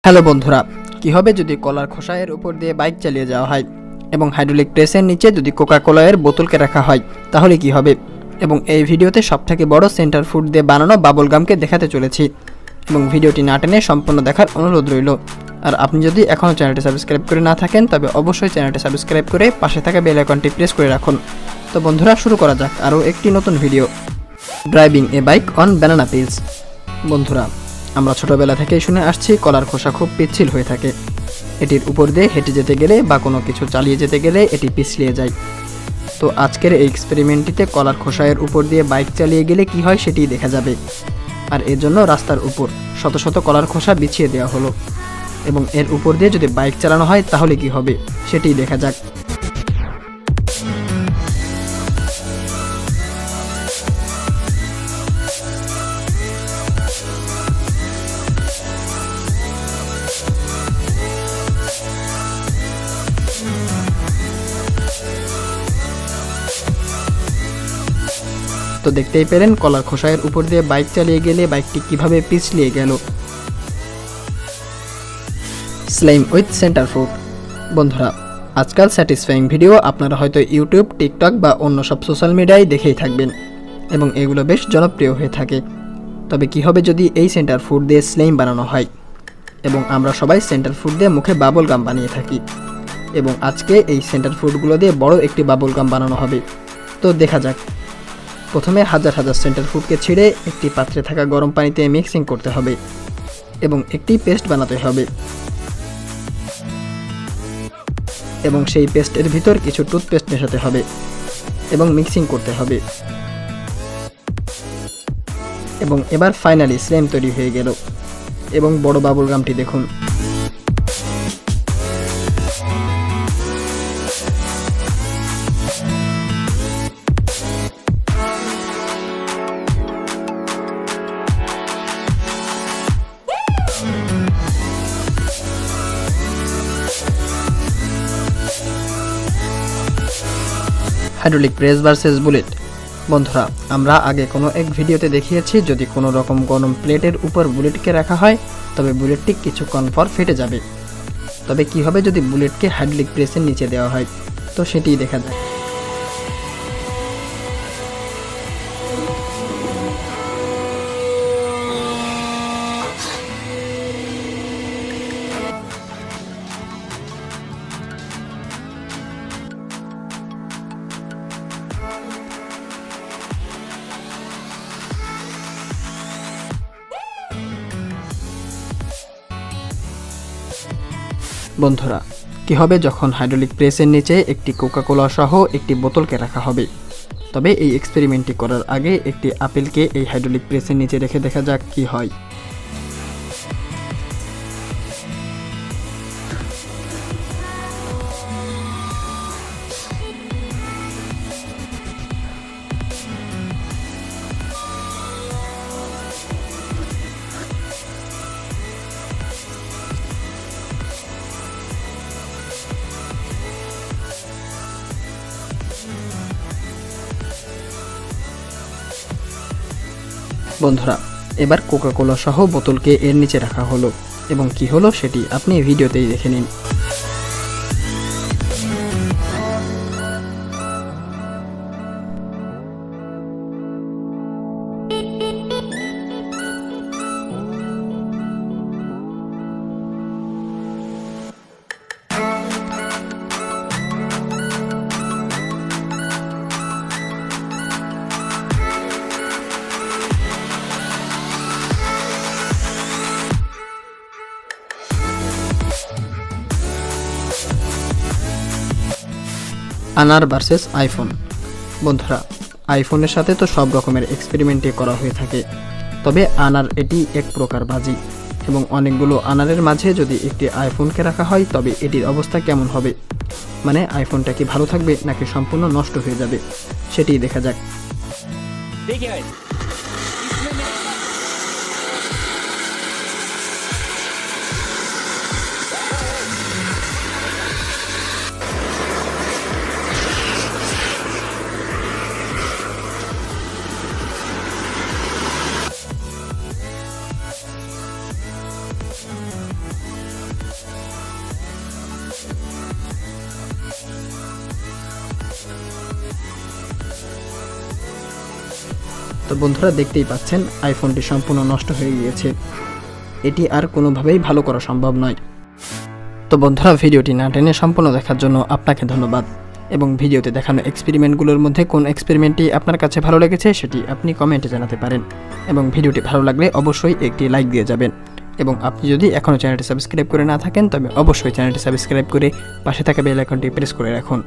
Hello বন্ধুরা, কি হবে যদি কলার খোসায়ের উপর দিয়ে বাইক চালিয়ে যাওয়া হয় এবং হাইড্রোলিক প্রেসের নিচে যদি কোকা-কোলা এর বোতলকে রাখা হয় তাহলে কি হবে? এবং এই ভিডিওতে সবথেকে বড় সেন্টার ফুড দিয়ে বানানো বাবল গামকে দেখাতে চলেছি এবং ভিডিওটি না টেনে সম্পূর্ণ দেখার অনুরোধ রইল। আর আপনি যদি এখনও চ্যানেলটি সাবস্ক্রাইব করে না থাকেন তবে অবশ্যই চ্যানেলটি সাবস্ক্রাইব করে পাশে থাকা বেল আইকনটি প্রেস করে রাখুন। তো বন্ধুরা, শুরু করা যাক আরও একটি নতুন video, driving A bike on banana pills. বন্ধুরা, আমরা ছোটবেলা থেকেই শুনে আসছি কলার খোসা খুব পিচ্ছিল হয়ে থাকে। এটির উপর দিয়ে হেঁটে যেতে গেলে বা কোনো কিছু চালিয়ে যেতে গেলে এটি পিছলিয়ে যায়। তো আজকের এই এক্সপেরিমেন্টটিতে কলার খোসায়ের উপর দিয়ে বাইক চালিয়ে গেলে কি হয় সেটিই দেখা যাবে। আর এর জন্য রাস্তার উপর শত শত কলার খোসা বিছিয়ে দেওয়া হলো এবং এর উপর দিয়ে যদি বাইক চালানো হয় তাহলে কি হবে সেটিই দেখা যাক। তো দেখতেই পেলেন কলার খোসায়ের উপর দিয়ে বাইক চালিয়ে গেলে বাইকটি কিভাবে পিছলিয়ে গেল। Slime with centre food. বন্ধুরা, আজকাল স্যাটিসফাইং ভিডিও আপনারা হয়তো ইউটিউব, টিকটক বা অন্য সব সোশ্যাল মিডিয়ায় দেখেই থাকবেন এবং এগুলো বেশ জনপ্রিয় হয়ে থাকে। তবে কি হবে যদি এই সেন্টার ফুড দিয়ে স্লাইম বানানো হয়? এবং আমরা সবাই সেন্টার ফুড দিয়ে মুখে বাবল গাম বানিয়ে থাকি এবং আজকে এই সেন্টার ফুডগুলো দিয়ে বড় একটি বাবল গাম বানানো হবে। তো দেখা যাক। প্রথমে হাজার হাজার সেন্টার ফুডকে ছিঁড়ে একটি পাত্রে থাকা গরম পানিতে মিক্সিং করতে হবে এবং একটি পেস্ট বানাতে হবে এবং সেই পেস্টের ভিতর কিছু টুথপেস্ট মেশাতে হবে এবং মিক্সিং করতে হবে এবং এবার ফাইনালি স্লাইম তৈরি হয়ে গেল। এবং বড় বাবল গামটি দেখুন। Hydraulic press versus bullet. বন্ধুরা, আমরা আগে কোনো এক ভিডিওতে দেখিয়েছি যদি কোনো রকম গরম প্লেটের উপর বুলেটকে রাখা হয় তবে বুলেটটি কিছুক্ষণ পর ফেটে যাবে। তবে কি হবে যদি বুলেটকে হাইড্রোলিক প্রেসের নিচে দেওয়া হয়? তো সেটিই দেখা যায়। বন্ধুরা, কি হবে যখন হাইড্রোলিক প্রেসের নিচে একটি কোকা-কোলা সহ একটি বোতলকে রাখা হবে? তবে এই এক্সপেরিমেন্টটি করার আগে একটি আপেলকে এই হাইড্রোলিক প্রেসের নিচে রেখে দেখা যাক কি হয়। বন্ধুরা, এবার কোকা-কোলা সহ বোতলকে এর নিচে রাখা হলো এবং কি হলো সেটি আপনি ভিডিওতেই দেখে নিন। আনার ভার্সেস আইফোন। বন্ধুরা, আইফোনের সাথে তো সব রকমের এক্সপেরিমেন্টই করা হয়ে থাকে, তবে আনার এটি এক প্রকার বাজি এবং অনেকগুলো আনারের মাঝে যদি একটি আইফোনকে রাখা হয় তবে এটির অবস্থা কেমন হবে? মানে আইফোনটা কি ভালো থাকবে নাকি সম্পূর্ণ নষ্ট হয়ে যাবে সেটিই দেখা যাক। তো বন্ধুরা দেখতেই পাচ্ছেন আইফোনটি সম্পূর্ণ নষ্ট হয়ে গিয়েছে। এটি আর কোনোভাবেই ভালো করা সম্ভব নয়। তো বন্ধুরা ভিডিওটি না টেনে সম্পূর্ণ দেখার জন্য আপনাকে ধন্যবাদ। এবং ভিডিওতে দেখানো এক্সপেরিমেন্টগুলোর মধ্যে কোন এক্সপেরিমেন্টটি আপনার কাছে ভালো লেগেছে সেটি আপনি কমেন্টে জানাতে পারেন। এবং ভিডিওটি ভালো লাগলে অবশ্যই একটি লাইক দিয়ে যাবেন। এবং আপনি যদি এখনও চ্যানেলটি সাবস্ক্রাইব করে না থাকেন তবে অবশ্যই চ্যানেলটি সাবস্ক্রাইব করে পাশে থাকা বেল আইকনটি প্রেস করে রাখুন।